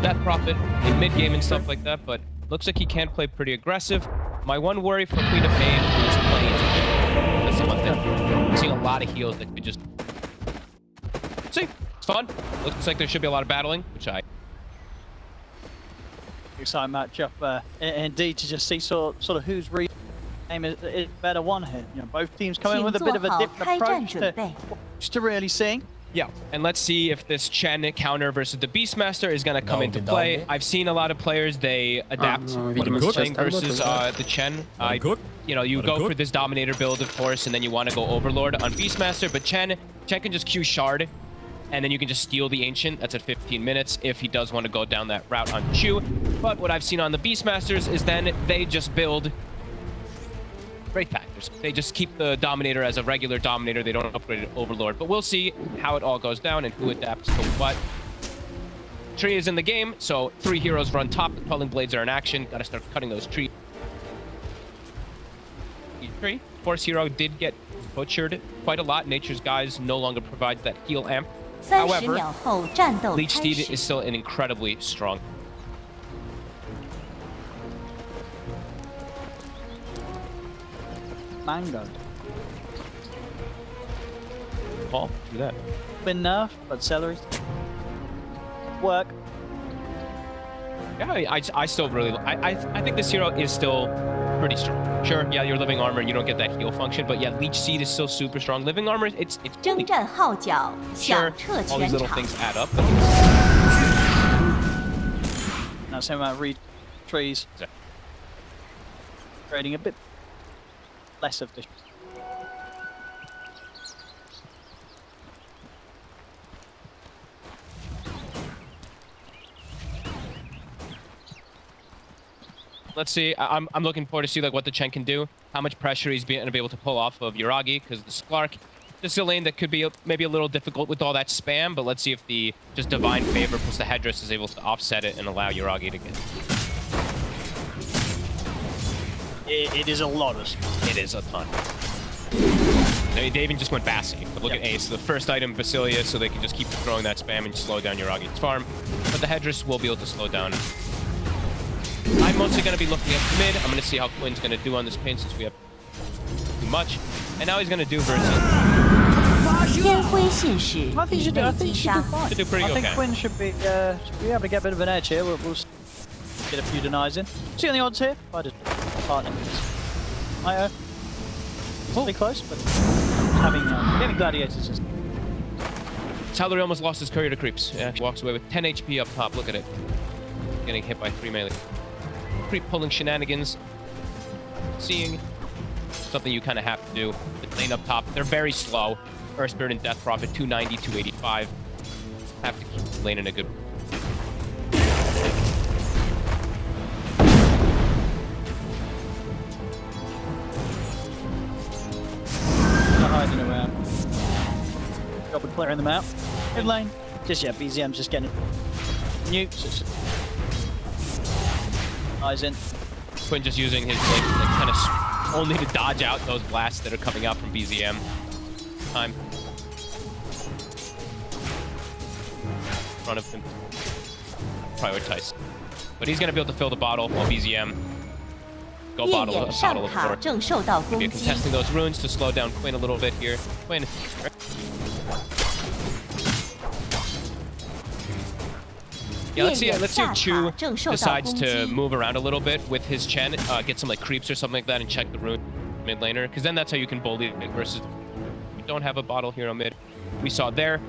Death Prophet in mid-game and stuff like that, but looks like he can play pretty aggressive. My one worry for Queen of Pain is playing into That's the one thing. I'm seeing a lot of heals that could just... See, it's fun. Looks like there should be a lot of battling, which I... Exciting matchup, indeed, to just see sort of whose aim is better one here. You know, both teams coming with a bit of a different approach to really seeing. Yeah, and let's see if this Chen counter versus the Beastmaster is going to come into play. I've seen a lot of players, they adapt when playing versus the Chen. You know, you go for this Dominator build, of course, and then you want to go Overlord on Beastmaster, but Chen can just Q Shard, and then you can just steal the Ancient. That's at 15 minutes if he does want to go down that route on Chu. But what I've seen on the Beastmasters is then they just build Wraith Factors. They just keep the Dominator as a regular Dominator. They don't upgrade it Overlord. But we'll see how it all goes down and who adapts to what. Tree is in the game, so 3 heroes run top. The Quelling Blades are in action. Gotta start cutting those trees. Tree. Force Hero did get butchered quite a lot. Nature's Guise no longer provides that heal amp. However, Leech Steed is still an incredibly strong. Mango. Paul, do that. Been nerfed, but celery. Work. Yeah, I still really... I think this hero is still pretty strong. Sure, yeah, you're Living Armor, you don't get that heal function, but yeah, Leech Seed is still super strong. Living Armor, it's really... Sure, all these little things add up, but Now, same amount of reed trees. Creating a bit less of this. Let's see. I'm looking forward to see like what the Chen can do, how much pressure he's going to be able to pull off of Yuragi, because the Sklark, just a lane that could be maybe a little difficult with all that spam, but let's see if the just Divine Favor plus the Headdress is able to offset it and allow Yuragi to get... It is a lot of spam. It is a ton. I mean, they even just went Bassi, but look at Ace, the first item Basilia, so they can just keep throwing that spam and slow down Yuragi's farm, but the Headdress will be able to slow down. I'm mostly going to be looking at mid. I'm going to see how Quinn's going to do on this pain since we have too much. And now he's going to do versus... I think he should do fine. Should do pretty I okay. think Quinn should be able to get a bit of an edge here. We'll get a few denies in. See on the odds here? I just partner. Pretty close, but getting gladiators is... Tal'Darim almost lost his courier to creeps. Yeah, he walks away with 10 HP up top. Look at it. Getting hit by 3 melee. Creep pulling shenanigans. Seeing something you kind of have to do. The lane up top, they're very slow. Earth Spirit and Death Prophet, 290, 285. Have to keep the lane in a good... Not hiding around. Job of clearing them out. Good lane. Just yeah, BZM's just getting nukes. Eyes in. Quinn just using his like kind of only to dodge out those blasts that are coming out from BZM. Time. In front of him. Prioritize. But he's gonna be able to fill the bottle while BZM go bottle of the floor. Maybe contesting those runes to slow down Quinn a little bit here. Quinn. Yeah, let's see if Chu decides to move around a little bit with his Chen, get some like creeps or something like that and check the rune mid laner, because then that's how you can bully it versus we don't have a bottle hero mid. We saw there,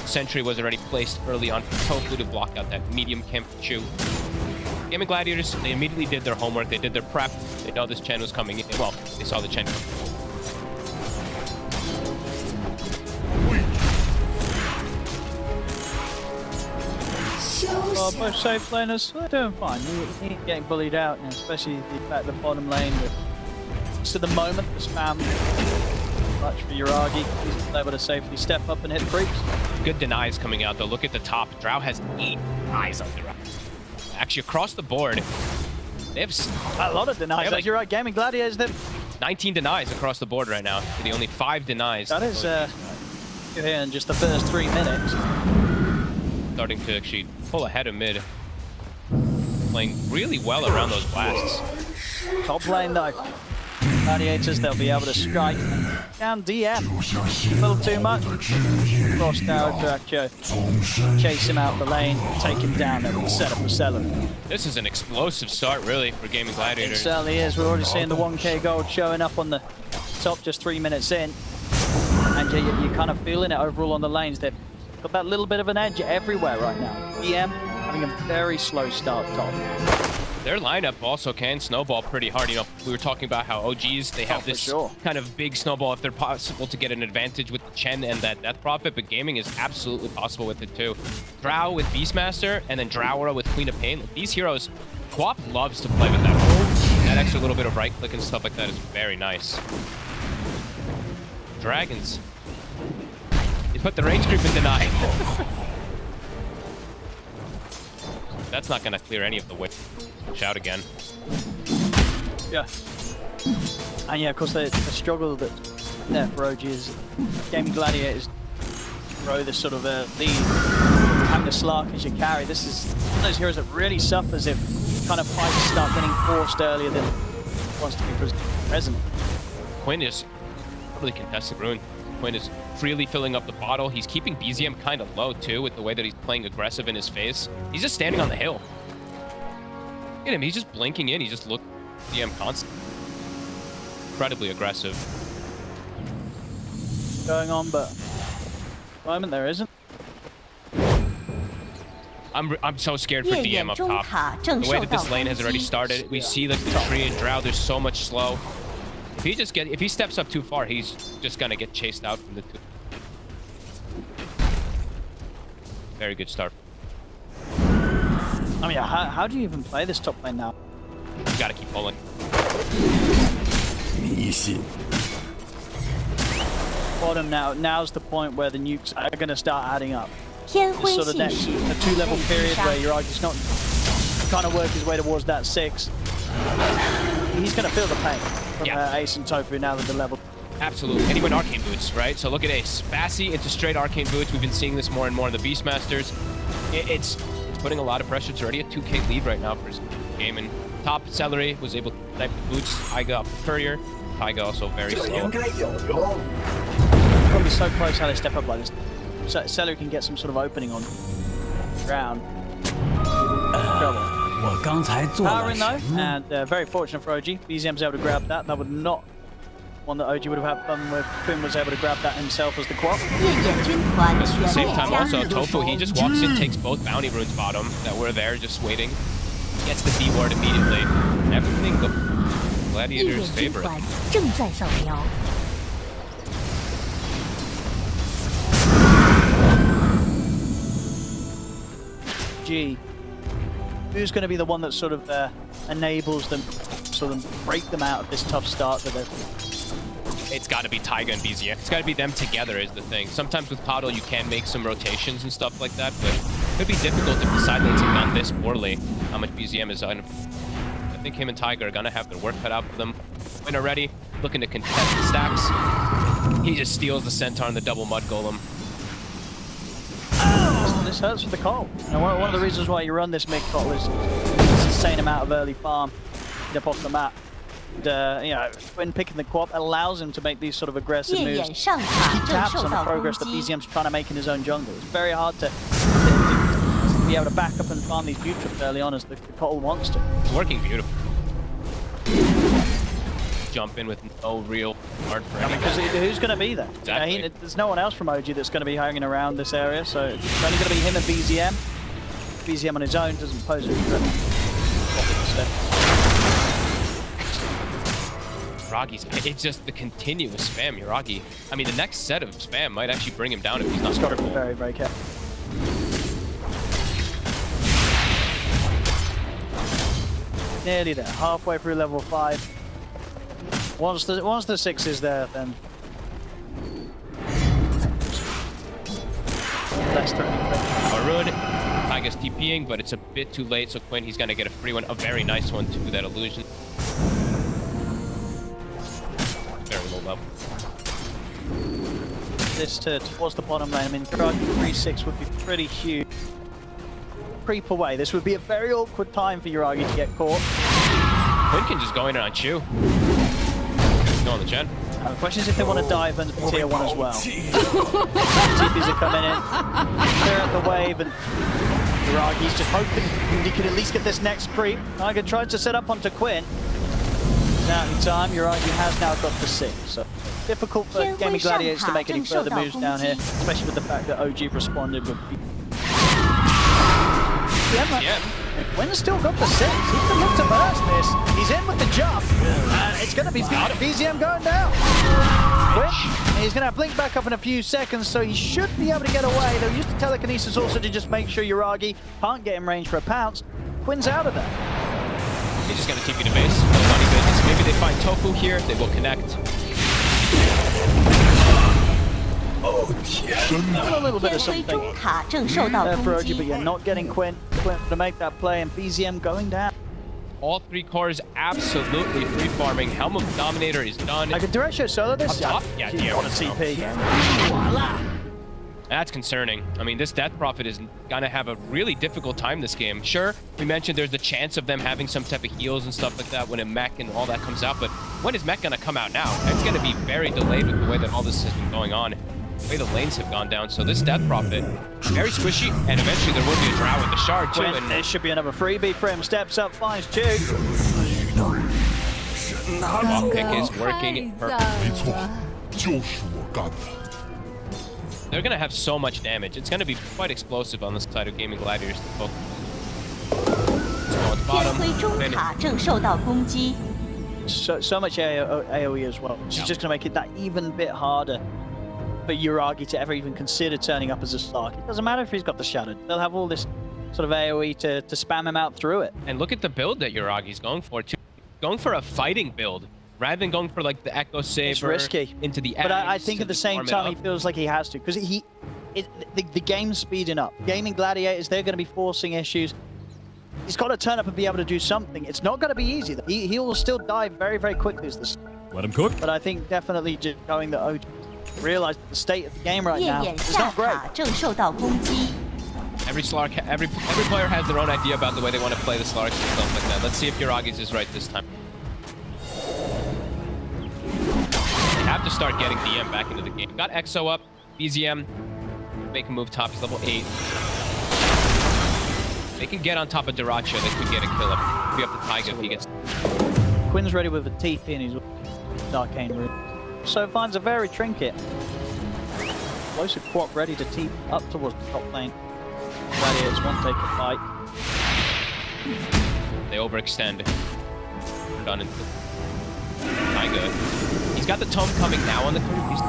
Sentry was already placed early on, hopefully to block out that medium camp Chu. Gaming Gladiators, they immediately did their homework, they did their prep, they know this Chen was coming in, well, they saw the Chen come. Well, both safe laners, they're doing fine. You ain't getting bullied out, and especially the fact the bottom lane with, to the moment, the spam much for Yuragi. He's able to safely step up and hit creeps. Good denies coming out though. Look at the top. Drow has 8 denies on the right. Actually, across the board, they have a lot of denies. Like, you're right, Gaming Gladiators, they've 19 denies across the board right now. The only 5 denies. That is here in just the first 3 minutes. Starting to actually pull ahead of mid. playing really well around those blasts. Top lane though. Gladiators, they'll be able to strike down DM. A little too much. Crossed out Draco. Chase him out the lane, take him down, then we'll set up a seller. This is an explosive start, really, for Gaming Gladiators. It certainly is. We're already seeing the 1k gold showing up on the top just 3 minutes in. And you're kind of feeling it overall on the lanes. They've got that little bit of an edge everywhere right now. DM having a very slow start top. Their lineup also can snowball pretty hard. You know, we were talking about how OGs, they have this kind of big snowball if they're possible to get an advantage with the Chen and that Death Prophet, but Gaming is absolutely possible with it too. Drow with Beastmaster and then Drowra with Queen of Pain. These heroes, Quap loves to play with that. That extra little bit of right click and stuff like that is very nice. Dragons. They put the range creep in deny. That's not going to clear any of the width. Shout again. Yeah. And yeah, of course, the struggle that's there for OG is Gaming Gladiators throw this sort of lead. Having to Slark as your carry. This is one of those heroes that really suffers if kind of fights start getting forced earlier than wants to be present. Quinn is probably contested rune. Quinn is freely filling up the bottle. He's keeping BZM kind of low too with the way that he's playing aggressive in his face. He's just standing on the hill. Look at him, he's just blinking in. He just looked BZM constant. Incredibly aggressive. Going on, but at the moment there isn't. I'm so scared for DM up top. The way that this lane has already started, we see like the tree and Drow, there's so much slow. If he steps up too far, he's just gonna get chased out from the two. Very good start. I mean, how do you even play this top lane now? You gotta keep pulling. Bottom now. Now's the point where the nukes are gonna start adding up. This sort of next a 2-level period where Yuragi's not trying to work his way towards that 6. He's gonna feel the pain from Ace and Tofu now that the level. Absolutely. And he went Arcane Boots, right? So look at Ace. Bassy into straight Arcane Boots. We've been seeing this more and more in the Beastmasters. It's putting a lot of pressure. It's already a 2k lead right now for his game. And top Celery was able to type the boots. Taiga up the Courier. Taiga also very slow. Probably so close how they step up like this. So Celery can get some sort of opening on ground. Powering though, and very fortunate for OG. BZM's able to grab that. That would not one that OG would have had fun with. Quinn was able to grab that himself as the Quap. At the same time also, Tofu, he just walks in, takes both bounty runes bottom that were there just waiting. Gets the B ward immediately. Everything looked Gladiator's favorite. G. Who's going to be the one that sort of enables them, sort of break them out of this tough start that they're... It's got to be Taiga and BZM. It's got to be them together is the thing. Sometimes with Coddle you can make some rotations and stuff like that, but it could be difficult if the side lanes have gone this poorly. How much BZM is on. I think him and Taiga are going to have their work cut out for them. Win already, looking to contest the stacks. He just steals the Centaur and the double Mud Golem. This hurts for the Colt. And one of the reasons why you run this mid Colt is this insane amount of early farm up off the map. And, you know, when picking the Quap allows him to make these sort of aggressive moves. He taps on the progress that BZM's trying to make in his own jungle. It's very hard to be able to back up and farm these Butrips early on as the Colt wants to. It's working beautiful. Jump in with no real hard for anything. Because who's going to be there? Exactly. There's no one else from OG that's going to be hanging around this area, so it's only going to be him and BZM. BZM on his own doesn't pose a threat. Yuragi's, it's just the continuous spam, Yuragi. I mean, the next set of spam might actually bring him down if he's not careful. Very, very careful. Nearly there, halfway through level 5. Once the 6 is there, then less threatening. Maroon, Taiga's TPing, but it's a bit too late, so Quinn, he's gonna get a free one, a very nice one too, that illusion. Very low level. This towards the bottom lane, I mean, Yuragi 3-6 would be pretty huge. creep away. This would be a very awkward time for Yuragi to get caught. Quinn can just go in on Chu. Go on the Chen. The question is if they want to dive into tier 1 as well. TPs are coming in, clear out the wave, and Yuragi's just hoping he can at least get this next creep. Tiger tries to set up onto Quinn. Now in time, Yuragi has now got the 6. So difficult for Gaming Gladiators to make any further moves down here, especially with the fact that OG responded with... Yeah. Quinn's still got the 6. He can look to burst this. He's in with the jump. It's going to be BZM going down. Quinn, he's going to blink back up in a few seconds, so he should be able to get away. They'll use the telekinesis also to just make sure Yuragi can't get in range for a pounce. Quinn's out of there. He's just going to TP to base. No funny business. Maybe they find Tofu here. They will connect. A little bit of something there for OG, but yeah, not getting Quinn to make that play, and BZM going down. All 3 cores absolutely free farming. Helm of Dominator is done. I can direct show solo this. Up top? Yeah, on a TP. That's concerning. I mean, this Death Prophet is gonna have a really difficult time this game. Sure, we mentioned there's the chance of them having some type of heals and stuff like that when a mech and all that comes out, but when is mech gonna come out now? It's gonna be very delayed with the way that all this has been going on. The way the lanes have gone down. So this Death Prophet, very squishy, and eventually there will be a drow with the shard too. And there should be another freebie for him. Steps up, finds Chu. Off pick is working perfectly. They're gonna have so much damage. It's gonna be quite explosive on this side of Gaming Gladiators. Let's go at the bottom. So much AoE as well. Which is just gonna make it that even bit harder for Yuragi to ever even consider turning up as a Slark. It doesn't matter if he's got the Shattered. They'll have all this sort of AoE to spam him out through it. And look at the build that Yuragi's going for too. Going for a fighting build rather than going for like the Echo Saber. It's risky. Into the but I think at the same time he feels like he has to, because the game's speeding up. Gaming Gladiators, they're going to be forcing issues. He's got to turn up and be able to do something. It's not going to be easy. He will still die very, very quickly as this. Let him cook. But I think definitely just going the OG. Realize the state of the game right now is not great. Every player has their own idea about the way they want to play the Slarks and stuff like that. Let's see if Yuragi's is right this time. They have to start getting DM back into the game. Got EXO up, BZM, make a move top, he's level 8. They can get on top of Diracho, they could get a kill up. Be up to Taiga if he gets... Quinn's ready with a TP and he's Arcane Root. So finds a very trinket. Explosive Quap ready to TP up towards the top lane. Gladiators won't take a fight. They overextend. Done into Taiga. He's got the tome coming now on the curve.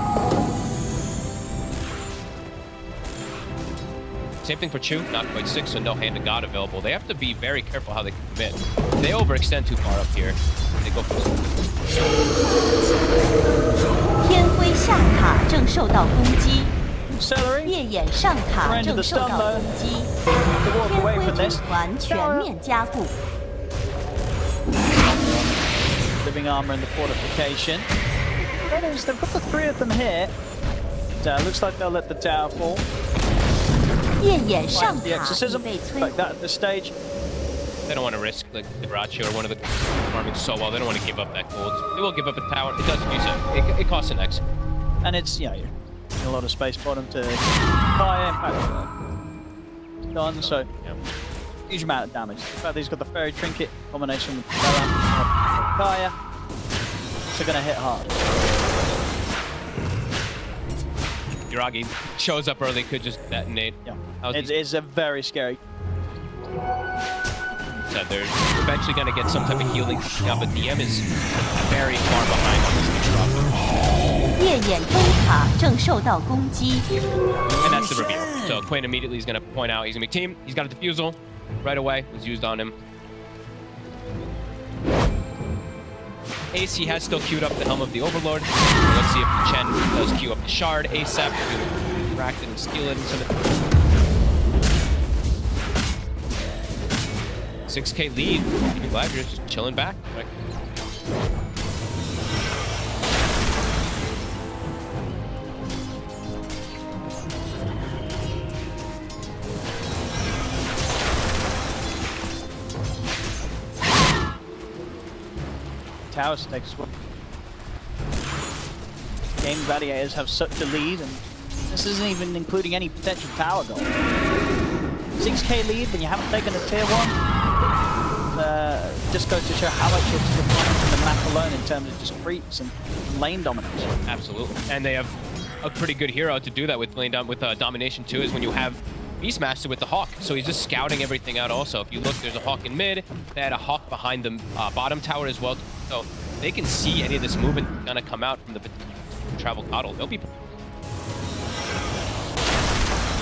Same thing for Chu, not quite 6, so no Hand of God available. They have to be very careful how they commit. They overextend too far up here. They go for Celery. Range of the stun though. To walk away from this. Living armor in the fortification. They've got the 3 of them here. Looks like they'll let the tower fall. The exorcism, like that at this stage. They don't want to risk like Diracho or one of the farming so well. They don't want to give up that gold. They will give up a tower. It doesn't use it. It costs an X. And it's, you know, a lot of space bottom to fire. Done, so huge amount of damage. In fact, he's got the fairy trinket combination with Kaya. So gonna hit hard. Yuragi shows up early, could just detonate. Yeah, it's a very scary. Said they're eventually gonna get some type of healing coming up, but DM is very far behind on this next drop. And that's the reveal. So Quinn immediately is gonna point out he's gonna be team. He's got a defusal right away. It was used on him. AC has still queued up the Helm of the Overlord. Let's see if Chen does queue up the Shard ASAP. Racked and steal it. 6k lead. Even Gladiators just chilling back. Right? towers to take as well. Game Gladiators have such a lead, and this isn't even including any potential tower goal. 6k lead when you haven't taken a tier 1. Just goes to show how much you're playing from the map alone in terms of just creeps and lane domination. Absolutely. And they have a pretty good hero to do that with domination too, is when you have Beastmaster with the Hawk. So he's just scouting everything out also. If you look, there's a Hawk in mid. They had a Hawk behind the bottom tower as well. So they can see any of this movement gonna come out from the travel coddle. They'll be...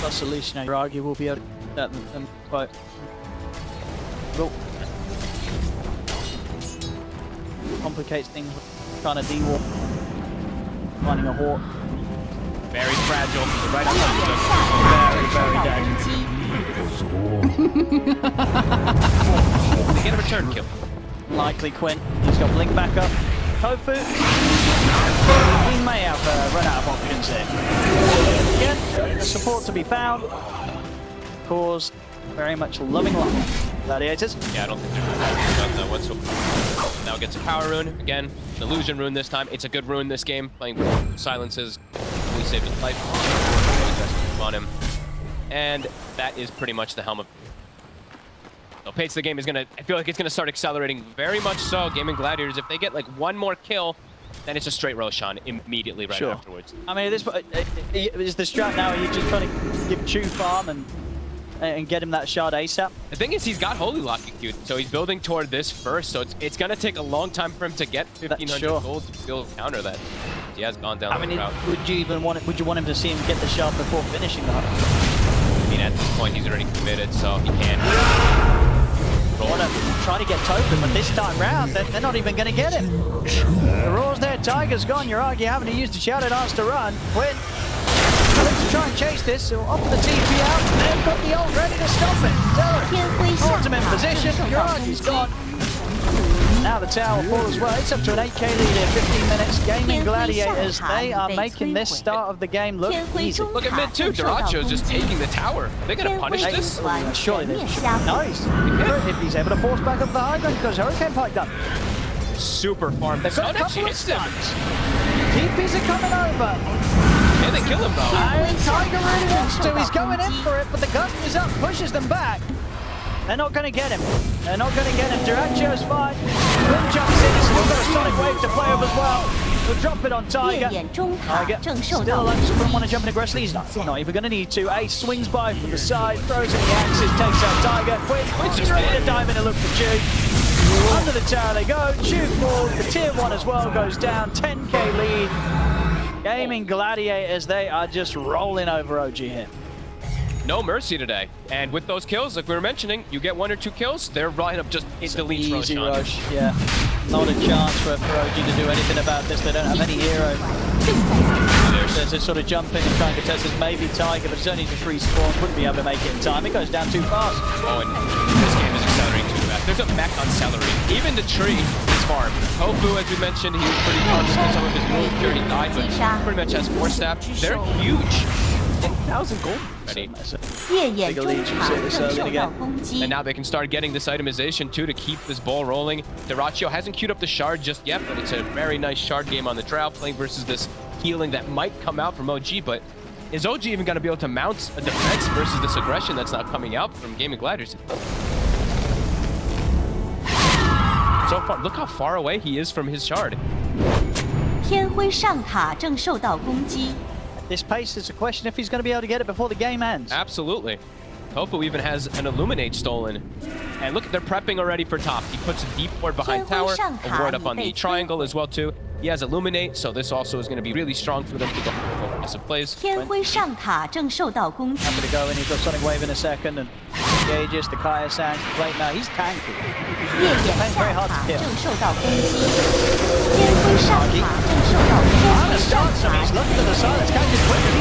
Plus solution, Iragi will be able to do that and quite... Well, complicates things with trying to de-walk, finding a Hawk. Very fragile. Right Very, very dead. They get a return kill. Likely Quinn. He's got Blink back up. Tofu. He may have run out of options here. Again, support to be found. Cause very much loving life. Gladiators. Yeah, I don't think they're done that whatsoever. Now gets a power rune. Again, an illusion rune this time. It's a good rune this game. Playing silences. We saved his life. On him. And that is pretty much the helm of... So pace of the game is gonna... I feel like it's gonna start accelerating very much so. Gaming Gladiators, if they get like one more kill, then it's a straight Roshan immediately right afterwards. I mean, at this point, is the strat now, are you just trying to give Chu farm and get him that shard ASAP? The thing is, he's got Holy Lock queued, so he's building toward this first, so it's gonna take a long time for him to get 1,500 gold to build counter that. He has gone down the route. Would you want him to see him get the shard before finishing the hunt? I mean, at this point, he's already committed, so he can't. Want to try to get Token, but this time round, they're not even going to get him. The Roar's there, Tiger's gone, Yuragi having to use the Shouted Dance to run. Quinn, let's try and chase this, so up the TP out, they've got the ult ready to stop it. Zeller, ultimate position, Yuragi's gone. Now the tower will fall as well. It's up to an 8k lead in 15 minutes. Gaming Gladiators, they are making this start of the game look easy. Look at mid too. Duracho's just taking the tower. Are they gonna punish this? Surely they should. Nice. If he's able to force back up the high ground because Hurricane Pike done. Super farm. They've got a couple of stuns. TPs are coming over. Can they kill him though? And Tiger really wants to. He's going in for it, but the gust is up, pushes them back. They're not going to get him. They're not going to get him. Duracho's fine. Boom jumps in. He's still got a Sonic Wave to play with as well. We'll drop it on Tiger. Tiger still alone. Doesn't want to jump in aggressively. He's not even going to need to. Ace swings by from the side, throws in the axes, takes out Tiger. Quinn's just ready to dive in and look for Chu. Under the tower they go. Chu falls. The tier 1 as well goes down. 10k lead. Gaming Gladiators, they are just rolling over OG here. No mercy today. And with those kills, like we were mentioning, you get 1 or 2 kills, they're right up just instantly easy rush. Yeah. Not a chance for OG to do anything about this. They don't have any hero. There's a sort of jumping and trying to contest this. Maybe Tiger, but it's only just respawn. Wouldn't be able to make it in time. It goes down too fast. Oh, and this game is accelerating too fast. There's a mech on Celery. Even the tree is farmed. Tofu, as we mentioned, he was pretty conscious of some of his moves here. He died, but pretty much has 4 stab. They're huge. 10,000 gold ready. And now they can start getting this itemization too to keep this ball rolling. Duracho hasn't queued up the shard just yet, but it's a very nice shard game on the Drow playing versus this healing that might come out from OG, but is OG even going to be able to mount a defense versus this aggression that's not coming out from Gaming Gladiators? So far, look how far away he is from his shard. This pace is a question if he's going to be able to get it before the game ends. Absolutely. Tofu even has an Illuminate stolen. And look, they're prepping already for top. He puts a deep ward behind tower, a ward up on the triangle as well too. He has Illuminate, so this also is going to be really strong for them to go aggressive plays. Happy to go in, he's got Sonic Wave in a second, and engages the Kaya Sands plate now. He's tanky. He's very hard to kill. He's looking at the silence, catches quickly.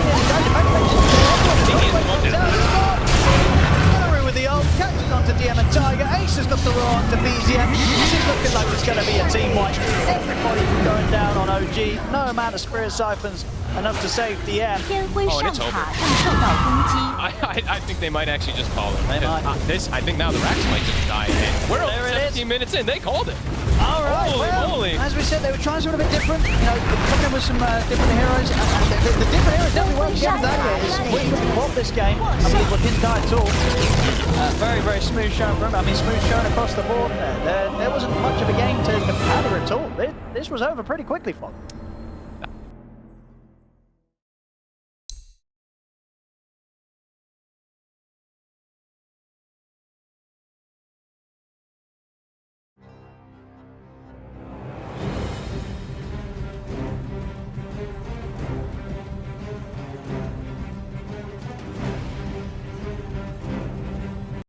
With the ult. catches onto DM and Tiger. Ace has got the roll onto BZM. This is looking like it's going to be a team wipe. Everybody going down on OG. No amount of Spirit Siphons enough to save DM. 天辉 Oh, and 上 it's over. 塔正受到攻击。 I think they might actually just call it. They might. I think now the Rax might just die. And we're There over it is. 17 minutes in. They called it. All right, Holy well, moly. as we said, they were trying something a bit different. You know, coming in with some different heroes. And the different heroes definitely won't get that yet. Is we won this game. I mean, we didn't die at all. Very, very smooth showing from him. I mean, smooth showing across the board there. There wasn't much of a game to compare at all. This was over pretty quickly for them.